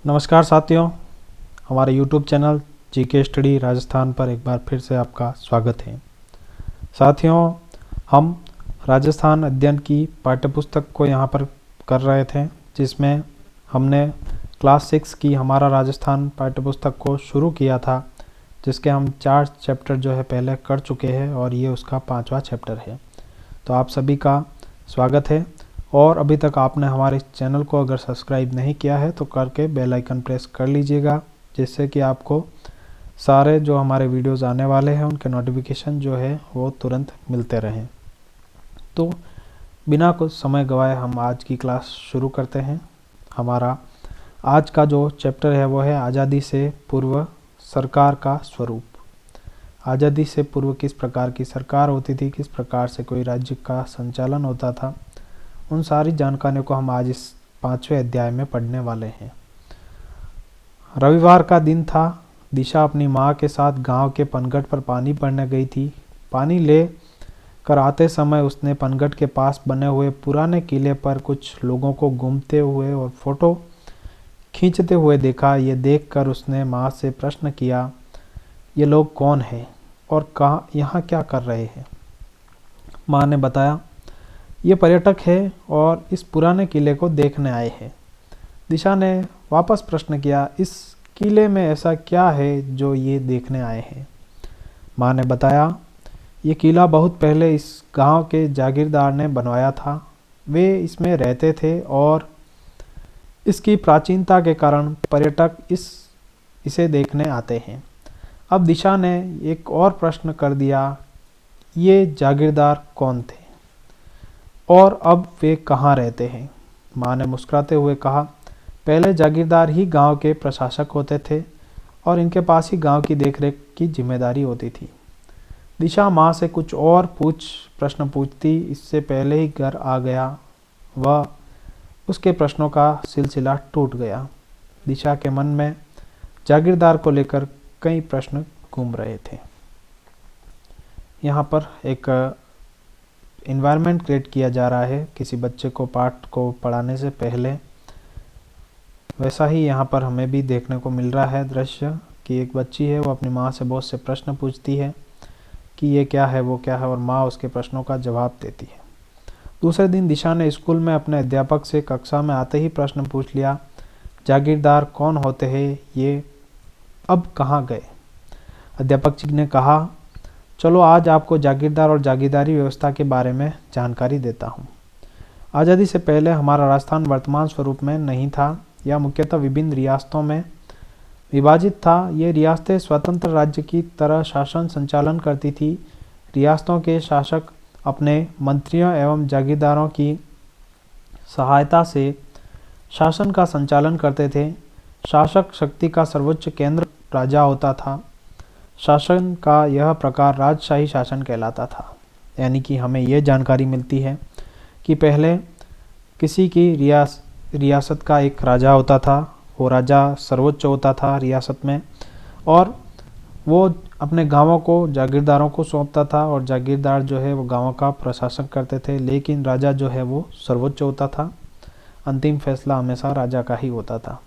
नमस्कार साथियों, हमारे YouTube channel GK study Rajasthan पर एक बार फिर से आपका स्वागत है। साथियों, हम राजस्थान अध्ययन की पाठ्यपुस्तक को यहाँ पर कर रहे थे, जिसमें हमने क्लास 6 की हमारा राजस्थान पाठ्यपुस्तक को शुरू किया था, जिसके हम 4 चैप्टर जो है पहले कर चुके हैं और ये उसका 5वां चैप्टर है। तो आप सभी का स्वागत है। और अभी तक आपने हमारे चैनल को अगर सब्सक्राइब नहीं किया है तो करके बेल आइकन प्रेस कर लीजिएगा, जिससे कि आपको सारे जो हमारे वीडियोस आने वाले हैं उनके नोटिफिकेशन जो है वो तुरंत मिलते रहें। तो बिना कुछ समय गवाए हम आज की क्लास शुरू करते हैं। हमारा आज का जो चैप्टर है वो है आज़ादी से पूर्व सरकार का स्वरूप। आज़ादी से पूर्व किस प्रकार की सरकार होती थी, किस प्रकार से कोई राज्य का संचालन होता था, उन सारी जानकारियों को हम आज इस 5वें अध्याय में पढ़ने वाले हैं। रविवार का दिन था। दिशा अपनी माँ के साथ गांव के पनघट पर पानी भरने गई थी। पानी ले कर आते समय उसने पनघट के पास बने हुए पुराने किले पर कुछ लोगों को घूमते हुए और फोटो खींचते हुए देखा। ये देखकर उसने माँ से प्रश्न किया, ये लोग कौन हैं और यहाँ क्या कर रहे हैं? माँ ने बताया, ये पर्यटक है और इस पुराने किले को देखने आए हैं। दिशा ने वापस प्रश्न किया, इस किले में ऐसा क्या है जो ये देखने आए हैं? माँ ने बताया, ये किला बहुत पहले इस गांव के जागीरदार ने बनवाया था। वे इसमें रहते थे और इसकी प्राचीनता के कारण पर्यटक इसे देखने आते हैं। अब दिशा ने एक और प्रश्न कर दिया, ये जागीरदार कौन थे और अब वे कहाँ रहते हैं? माँ ने मुस्कुराते हुए कहा, पहले जागीरदार ही गांव के प्रशासक होते थे और इनके पास ही गांव की देखरेख की जिम्मेदारी होती थी। दिशा माँ से कुछ और प्रश्न पूछती इससे पहले ही घर आ गया। वह उसके प्रश्नों का सिलसिला टूट गया। दिशा के मन में जागीरदार को लेकर कई प्रश्न घूम रहे थे। यहाँ पर एक इन्वायरमेंट क्रिएट किया जा रहा है किसी बच्चे को पाठ को पढ़ाने से पहले। वैसा ही यहाँ पर हमें भी देखने को मिल रहा है दृश्य कि एक बच्ची है, वो अपनी माँ से बहुत से प्रश्न पूछती है कि ये क्या है, वो क्या है, और माँ उसके प्रश्नों का जवाब देती है। दूसरे दिन दिशा ने स्कूल में अपने अध्यापक से कक्षा में आते ही प्रश्न पूछ लिया, जागीरदार कौन होते हैं, ये अब कहाँ गए? अध्यापक जी ने कहा, चलो आज आपको जागीरदार और जागीरदारी व्यवस्था के बारे में जानकारी देता हूँ। आज़ादी से पहले हमारा राजस्थान वर्तमान स्वरूप में नहीं था। यह मुख्यतः विभिन्न रियासतों में विभाजित था। ये रियासतें स्वतंत्र राज्य की तरह शासन संचालन करती थी। रियासतों के शासक अपने मंत्रियों एवं जागीरदारों की सहायता से शासन का संचालन करते थे। शासक शक्ति का सर्वोच्च केंद्र राजा होता था। शासन का यह प्रकार राजशाही शासन कहलाता था। यानी कि हमें यह जानकारी मिलती है कि पहले किसी की रियासत का एक राजा होता था। वो राजा सर्वोच्च होता था रियासत में और वो अपने गांवों को जागीरदारों को सौंपता था और जागीरदार जो है वो गांवों का प्रशासन करते थे। लेकिन राजा जो है वो सर्वोच्च होता था। अंतिम फैसला हमेशा राजा का ही होता था।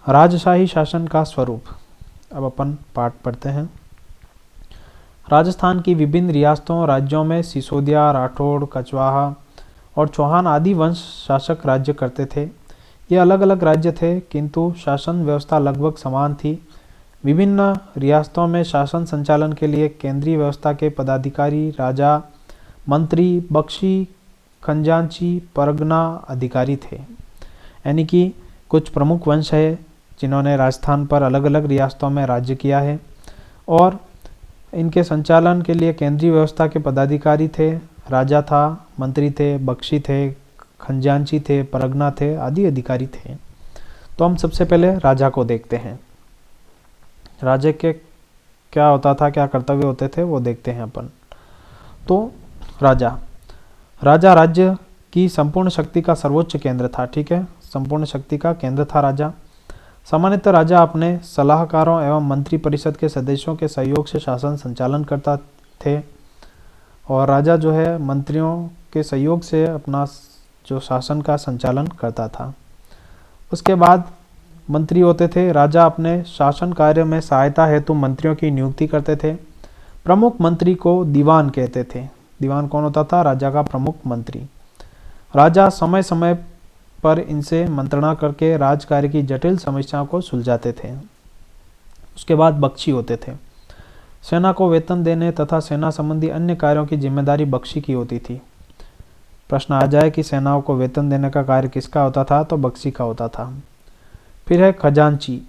राजशाही शासन का स्वरूप। अब अपन पाठ पढ़ते हैं। राजस्थान की विभिन्न रियासतों राज्यों में सिसोदिया, राठौड़, कछवाहा और चौहान आदि वंश शासक राज्य करते थे। ये अलग अलग राज्य थे किंतु शासन व्यवस्था लगभग समान थी। विभिन्न रियासतों में शासन संचालन के लिए केंद्रीय व्यवस्था के पदाधिकारी राजा, मंत्री, बख्शी, खजांची, परगना अधिकारी थे। यानी कि कुछ प्रमुख वंश है जिन्होंने राजस्थान पर अलग अलग रियासतों में राज्य किया है और इनके संचालन के लिए केंद्रीय व्यवस्था के पदाधिकारी थे। राजा था, मंत्री थे, बख्शी थे, खजांची थे, परगना थे, आदि अधिकारी थे। तो हम सबसे पहले राजा को देखते हैं। राजा के क्या होता था, क्या कर्तव्य होते थे, वो देखते हैं अपन। तो राजा राज्य की संपूर्ण शक्ति का सर्वोच्च केंद्र था। ठीक है, संपूर्ण शक्ति का केंद्र था राजा। सामान्यतः राजा अपने सलाहकारों एवं मंत्री परिषद के सदस्यों के सहयोग से शासन संचालन करता थे और राजा जो है मंत्रियों के सहयोग से अपना जो शासन का संचालन करता था। उसके बाद मंत्री होते थे। राजा अपने शासन कार्य में सहायता हेतु मंत्रियों की नियुक्ति करते थे। प्रमुख मंत्री को दीवान कहते थे। दीवान कौन होता था? राजा का प्रमुख मंत्री। राजा समय समय पर इनसे मंत्रणा करके राजकार्य की जटिल समस्याओं को सुलझाते थे। उसके बाद बख्शी होते थे। सेना को वेतन देने तथा सेना संबंधी अन्य कार्यों की जिम्मेदारी बख्शी की होती थी। प्रश्न आ जाए कि सेनाओं को वेतन देने का कार्य किसका होता था, तो बख्शी का होता था। फिर है खजांची।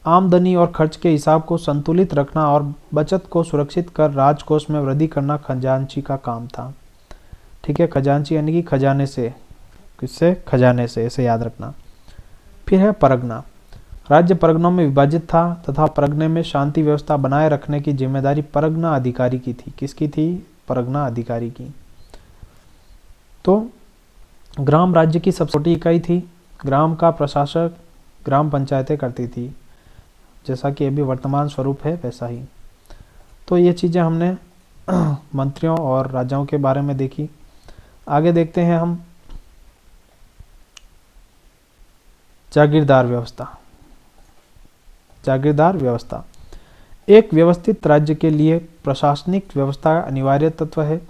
आमदनी और खर्च के हिसाब को संतुलित रखना और बचत को सुरक्षित कर राजकोष में वृद्धि करना खजांची का काम था। ठीक है, खजांची यानी कि खजाने से। किससे? खजाने से, इसे याद रखना। फिर है परगना। राज्य परगनों में विभाजित था तथा परगने में शांति व्यवस्था बनाए रखने की जिम्मेदारी परगना अधिकारी की थी। किसकी थी? परगना अधिकारी की। तो ग्राम राज्य की सबसे छोटी इकाई थी। ग्राम का प्रशासक ग्राम पंचायतें करती थी, जैसा कि अभी वर्तमान स्वरूप है वैसा ही। तो ये चीज़ें हमने मंत्रियों और राजाओं के बारे में देखी। आगे देखते हैं हम जागीरदार व्यवस्था। जागीरदार व्यवस्था एक व्यवस्थित राज्य के लिए प्रशासनिक व्यवस्था अनिवार्य तत्व है।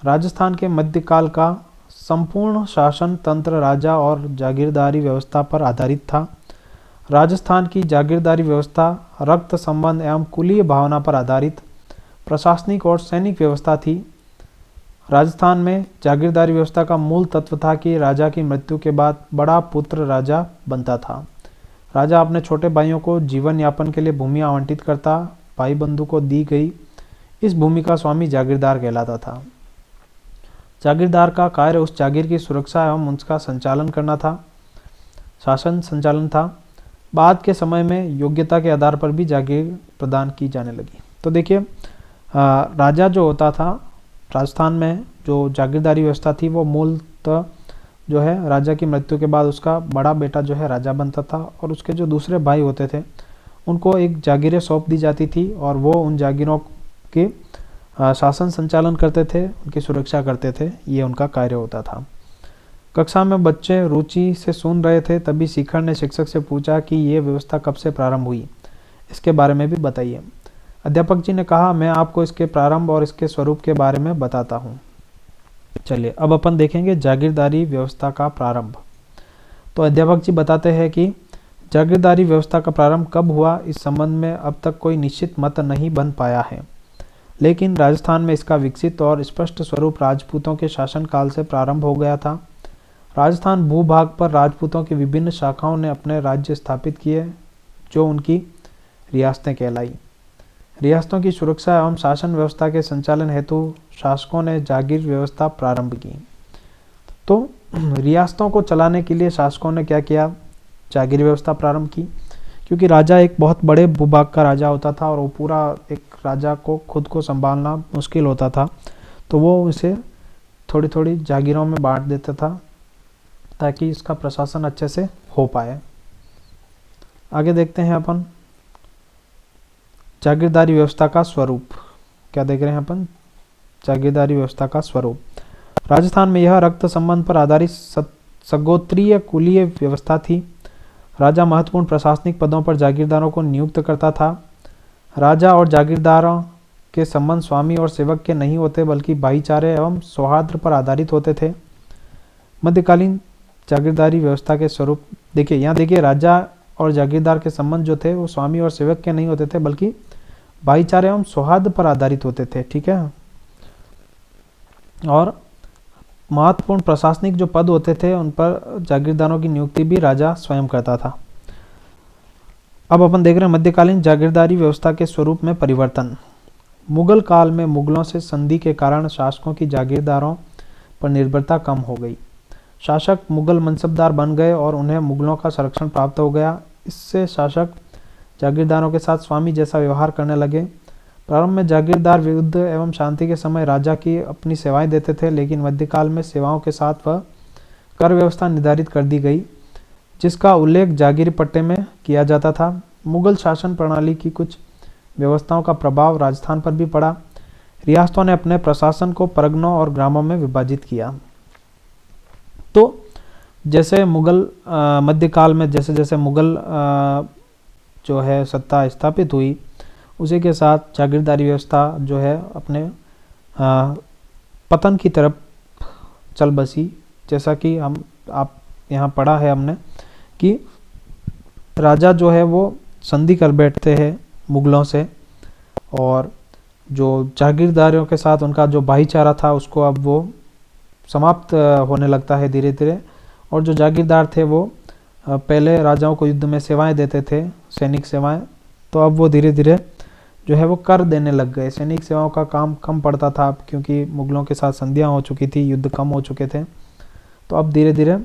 राजस्थान के मध्यकाल का संपूर्ण शासन तंत्र राजा और जागीरदारी व्यवस्था पर आधारित था। राजस्थान की जागीरदारी व्यवस्था रक्त संबंध एवं कुलीय भावना पर आधारित प्रशासनिक और सैनिक व्यवस्था थी। राजस्थान में जागीरदारी व्यवस्था का मूल तत्व था कि राजा की मृत्यु के बाद बड़ा पुत्र राजा बनता था। राजा अपने छोटे भाइयों को जीवन यापन के लिए भूमि आवंटित करता। भाई बंधु को दी गई इस भूमि का स्वामी जागीरदार कहलाता था। जागीरदार का कार्य उस जागीर की सुरक्षा एवं उसका संचालन करना था, शासन संचालन था। बाद के समय में योग्यता के आधार पर भी जागीर प्रदान की जाने लगी। तो देखिए, राजा जो होता था राजस्थान में, जो जागीरदारी व्यवस्था थी वो मूलतः जो है राजा की मृत्यु के बाद उसका बड़ा बेटा जो है राजा बनता था और उसके जो दूसरे भाई होते थे उनको एक जागीरें सौंप दी जाती थी और वो उन जागीरों के शासन संचालन करते थे, उनकी सुरक्षा करते थे। ये उनका कार्य होता था। कक्षा में बच्चे रुचि से सुन रहे थे, तभी शिक्षक ने शिक्षक से पूछा कि ये व्यवस्था कब से प्रारंभ हुई, इसके बारे में भी बताइए। अध्यापक जी ने कहा, मैं आपको इसके प्रारंभ और इसके स्वरूप के बारे में बताता हूँ। चलिए अब अपन देखेंगे जागीरदारी व्यवस्था का प्रारंभ। तो अध्यापक जी बताते हैं कि जागीरदारी व्यवस्था का प्रारंभ कब हुआ, इस संबंध में अब तक कोई निश्चित मत नहीं बन पाया है, लेकिन राजस्थान में इसका विकसित और स्पष्ट स्वरूप राजपूतों के शासनकाल से प्रारंभ हो गया था। राजस्थान भूभाग पर राजपूतों की विभिन्न शाखाओं ने अपने राज्य स्थापित किए, जो उनकी रियासतें कहलाई। रियासतों की सुरक्षा एवं शासन व्यवस्था के संचालन हेतु शासकों ने जागीर व्यवस्था प्रारंभ की। तो रियासतों को चलाने के लिए शासकों ने क्या किया? जागीर व्यवस्था प्रारंभ की, क्योंकि राजा एक बहुत बड़े भूभाग का राजा होता था और वो पूरा एक राजा को खुद को संभालना मुश्किल होता था, तो वो इसे थोड़ी थोड़ी जागीरों में बांट देता था ताकि इसका प्रशासन अच्छे से हो पाए। आगे देखते हैं अपन जागीरदारी व्यवस्था का स्वरूप। क्या देख रहे हैं अपन? जागीरदारी व्यवस्था का स्वरूप। राजस्थान में यह रक्त संबंध पर आधारित सगोत्रीय कुलीय व्यवस्था थी। राजा महत्वपूर्ण प्रशासनिक पदों पर जागीरदारों को नियुक्त करता था। राजा और जागीरदारों के संबंध स्वामी और सेवक के नहीं होते, बल्कि भाईचारे एवं सौहार्द पर आधारित होते थे। मध्यकालीन जागीरदारी व्यवस्था के स्वरूप देखिए, यहाँ देखिए राजा और जागीरदार के संबंध जो थे वो स्वामी और सेवक के नहीं होते थे, बल्कि भाईचारे एवं सौहार्द पर आधारित होते थे। ठीक है, और महत्वपूर्ण प्रशासनिक जो पद होते थे उन पर जागीरदारों की नियुक्ति भी राजा स्वयं करता था। अब अपन देख रहे हैं मध्यकालीन जागीरदारी व्यवस्था के स्वरूप में परिवर्तन। मुगल काल में मुगलों से संधि के कारण शासकों की जागीरदारों पर निर्भरता कम हो गई। शासक मुगल मनसबदार बन गए और उन्हें मुगलों का संरक्षण प्राप्त हो गया। इससे शासक जागीरदारों के साथ स्वामी जैसा व्यवहार करने लगे। प्रारंभ में जागीरदार युद्ध एवं शांति के समय राजा की अपनी सेवाएं देते थे, लेकिन मध्यकाल में सेवाओं के साथ वह कर व्यवस्था निर्धारित कर दी गई, जिसका उल्लेख जागीर पट्टे में किया जाता था। मुगल शासन प्रणाली की कुछ व्यवस्थाओं का प्रभाव राजस्थान पर भी पड़ा। रियासतों ने अपने प्रशासन को परगनों और ग्रामों में विभाजित किया। तो जैसे मुगल मध्यकाल में जैसे जैसे मुगल जो है सत्ता स्थापित हुई, उसी के साथ जागीरदारी व्यवस्था जो है अपने पतन की तरफ चल बसी। जैसा कि आप यहाँ पढ़ा है हमने कि राजा जो है वो संधि कर बैठते हैं मुगलों से, और जो जागीरदारियों के साथ उनका जो भाईचारा था उसको अब वो समाप्त होने लगता है धीरे धीरे। और जो जागीरदार थे वो पहले राजाओं को युद्ध में सेवाएं देते थे, सैनिक सेवाएं, तो अब वो धीरे धीरे जो है वो कर देने लग गए। सैनिक सेवाओं का काम कम पड़ता था क्योंकि मुगलों के साथ संधियां हो चुकी थी, युद्ध कम हो चुके थे, तो अब धीरे धीरे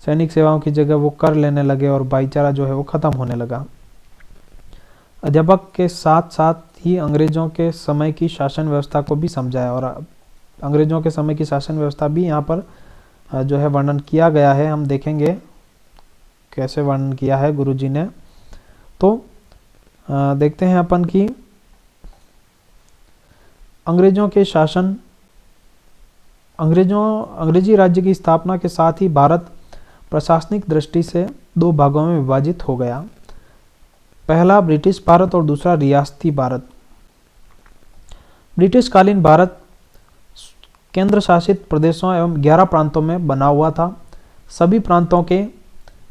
सैनिक सेवाओं की जगह वो कर लेने लगे और भाईचारा जो है वो ख़त्म होने लगा। अध्यापक के साथ साथ ही अंग्रेजों के समय की शासन व्यवस्था को भी समझाया, और अंग्रेजों के समय की शासन व्यवस्था भी यहाँ पर जो है वर्णन किया गया है। हम देखेंगे कैसे वर्णन किया है गुरुजी ने। तो देखते हैं अपन कि अंग्रेजों के शासन, अंग्रेजी राज्य की स्थापना के साथ ही भारत प्रशासनिक दृष्टि से दो भागों में विभाजित हो गया। पहला ब्रिटिश भारत और दूसरा रियासती भारत। ब्रिटिश कालीन भारत केंद्र शासित प्रदेशों एवं 11 प्रांतों में बना हुआ था। सभी प्रांतों के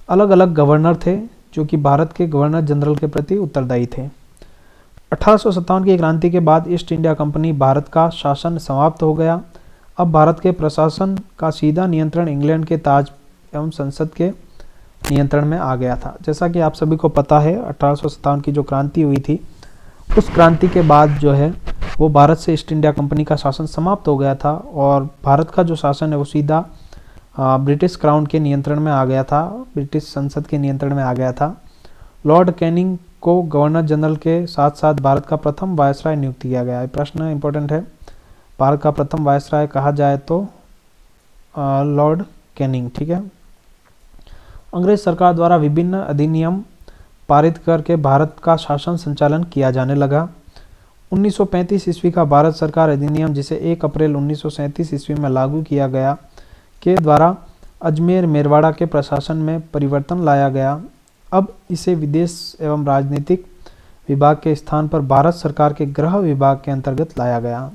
अलग अलग गवर्नर थे जो कि भारत के गवर्नर जनरल के प्रति उत्तरदायी थे। 1857 की क्रांति के बाद ईस्ट इंडिया कंपनी भारत का शासन समाप्त हो गया। अब भारत के प्रशासन का सीधा नियंत्रण इंग्लैंड के ताज एवं संसद के नियंत्रण में आ गया था। जैसा कि आप सभी को पता है 1857 की जो क्रांति हुई थी, उस क्रांति के बाद जो है वो भारत से ईस्ट इंडिया कंपनी का शासन समाप्त हो गया था और भारत का जो शासन है वो सीधा ब्रिटिश क्राउन के नियंत्रण में आ गया था, ब्रिटिश संसद के नियंत्रण में आ गया था। लॉर्ड कैनिंग को गवर्नर जनरल के साथ साथ भारत का प्रथम वायसराय नियुक्त किया गया है। प्रश्न इंपॉर्टेंट है, भारत का प्रथम वायसराय कहा जाए तो लॉर्ड कैनिंग, ठीक है। अंग्रेज सरकार द्वारा विभिन्न अधिनियम पारित करके भारत का शासन संचालन किया जाने लगा। 1935 ईस्वी का भारत सरकार अधिनियम, जिसे 1 अप्रैल 1937 ईस्वी में लागू किया गया, के द्वारा अजमेर मेरवाड़ा के प्रशासन में परिवर्तन लाया गया। अब इसे विदेश एवं राजनीतिक विभाग के स्थान पर भारत सरकार के गृह विभाग के अंतर्गत लाया गया।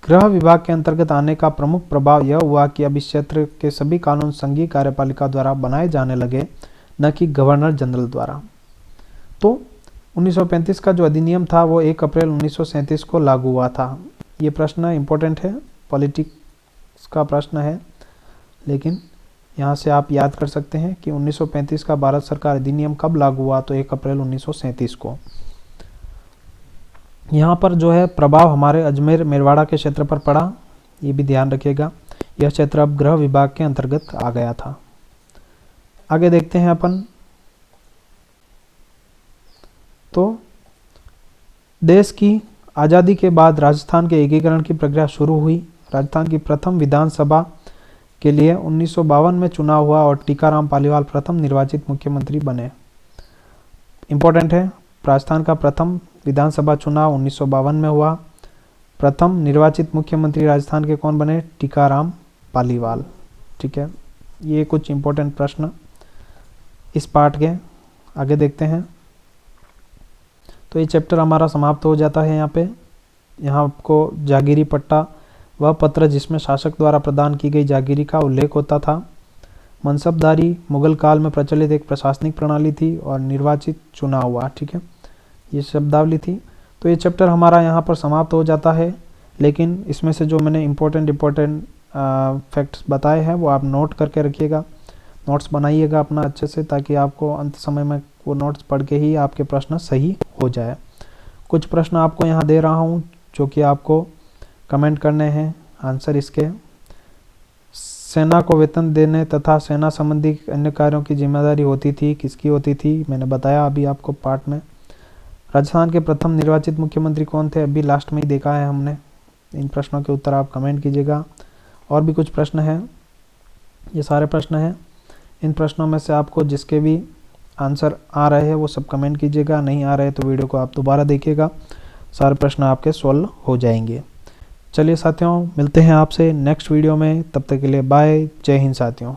गृह विभाग के अंतर्गत आने का प्रमुख प्रभाव यह हुआ कि अब इस क्षेत्र के सभी कानून संघीय कार्यपालिका द्वारा बनाए जाने लगे, न कि गवर्नर जनरल द्वारा। तो 1935 का जो अधिनियम था वो 1 अप्रैल 1937 को लागू हुआ था। ये प्रश्न इंपॉर्टेंट है, पॉलिटिक्स का प्रश्न है, लेकिन यहाँ से आप याद कर सकते हैं कि 1935 का भारत सरकार अधिनियम कब लागू हुआ, तो 1 अप्रैल 1937 को। यहाँ पर जो है प्रभाव हमारे अजमेर मेरवाड़ा के क्षेत्र पर पड़ा, ये भी ध्यान रखिएगा। यह क्षेत्र अब गृह विभाग के अंतर्गत आ गया था। आगे देखते हैं अपन। तो देश की आज़ादी के बाद राजस्थान के एकीकरण की प्रक्रिया शुरू हुई। राजस्थान की प्रथम विधानसभा के लिए 1952 में चुनाव हुआ और टीकाराम पालीवाल प्रथम निर्वाचित मुख्यमंत्री बने। इंपॉर्टेंट है, राजस्थान का प्रथम विधानसभा चुनाव 1952 में हुआ। प्रथम निर्वाचित मुख्यमंत्री राजस्थान के कौन बने? टीकाराम पालीवाल, ठीक है। ये कुछ इंपॉर्टेंट प्रश्न इस पार्ट के। आगे देखते हैं। तो ये चैप्टर हमारा समाप्त हो जाता है। यहाँ आपको जागीरी पट्टा, वह पत्र जिसमें शासक द्वारा प्रदान की गई जागीरी का उल्लेख होता था। मनसबदारी मुगल काल में प्रचलित एक प्रशासनिक प्रणाली थी और निर्वाचित चुनाव हुआ, ठीक है। ये शब्दावली थी। तो ये चैप्टर हमारा यहाँ पर समाप्त हो जाता है, लेकिन इसमें से जो मैंने इम्पोर्टेंट फैक्ट्स बताए हैं वो आप नोट करके रखिएगा, नोट्स बनाइएगा अपना अच्छे से, ताकि आपको अंत समय में वो नोट्स पढ़ के ही आपके प्रश्न सही हो जाए। कुछ प्रश्न आपको यहाँ दे रहा हूँ जो कि आपको कमेंट करने हैं आंसर इसके। सेना को वेतन देने तथा सेना संबंधी अन्य कार्यों की जिम्मेदारी होती थी, किसकी होती थी? मैंने बताया अभी आपको पार्ट में। राजस्थान के प्रथम निर्वाचित मुख्यमंत्री कौन थे? अभी लास्ट में ही देखा है हमने। इन प्रश्नों के उत्तर आप कमेंट कीजिएगा। और भी कुछ प्रश्न हैं, ये सारे प्रश्न हैं। इन प्रश्नों में से आपको जिसके भी आंसर आ रहे हैं वो सब कमेंट कीजिएगा, नहीं आ रहे तो वीडियो को आप दोबारा देखिएगा, सारे प्रश्न आपके सॉल्व हो जाएंगे। चलिए साथियों, मिलते हैं आपसे नेक्स्ट वीडियो में, तब तक के लिए बाय, जय हिंद साथियों।